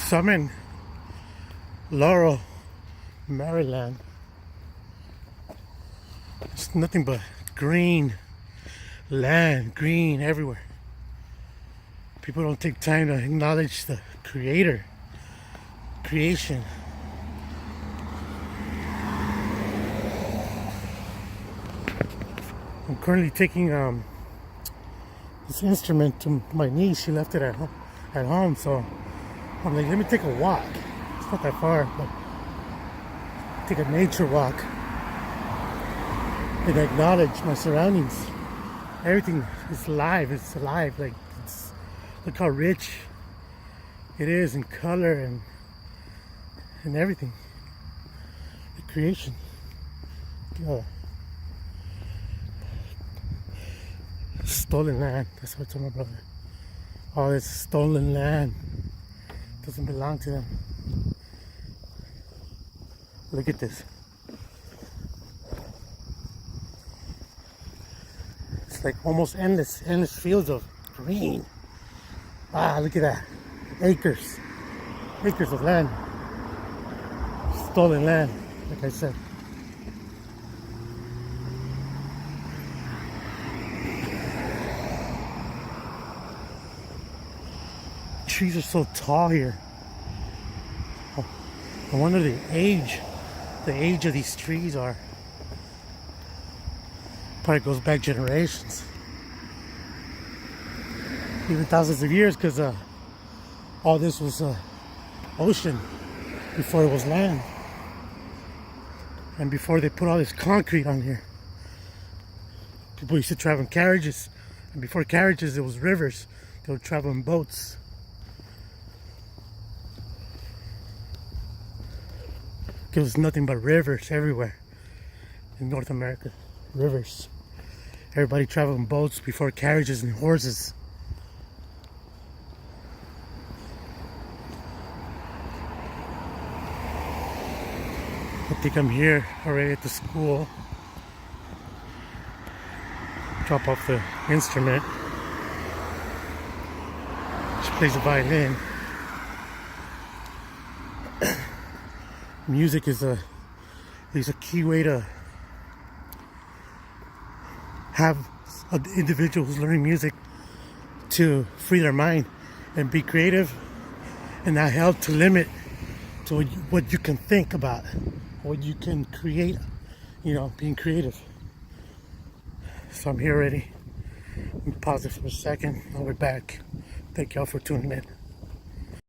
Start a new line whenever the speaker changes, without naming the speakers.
So I'm in Laurel, Maryland. It's nothing but green land, green everywhere. People don't take time to acknowledge the creation. I'm currently taking this instrument to my niece. She left it at home, so I'm like, let me take a walk. It's not that far, but take a nature walk and acknowledge my surroundings. Everything is alive. It's alive. Like, look how rich it is in color and everything. The creation. Stolen land. That's what I told my brother. All this stolen land doesn't belong to them. Look at this. It's like almost endless fields of green. Ah, look at that. Acres of land. Stolen land, like I said. Trees are so tall here. I wonder the age of these trees are. Probably goes back generations, even thousands of years, because all this was ocean before it was land, and before they put all this concrete on here. People used to travel in carriages, and before carriages, it was rivers. They would travel in boats. There was nothing but rivers everywhere in North America. Rivers. Everybody traveled in boats before carriages and horses. I think I'm here already at the school. Drop off the instrument. She plays the violin. Music is a key way to have an individual who's learning music to free their mind and be creative, and not held to limit to what you can think about, what you can create, being creative. So I'm here already. Let me pause it for a second. I'll be back. Thank y'all for tuning in.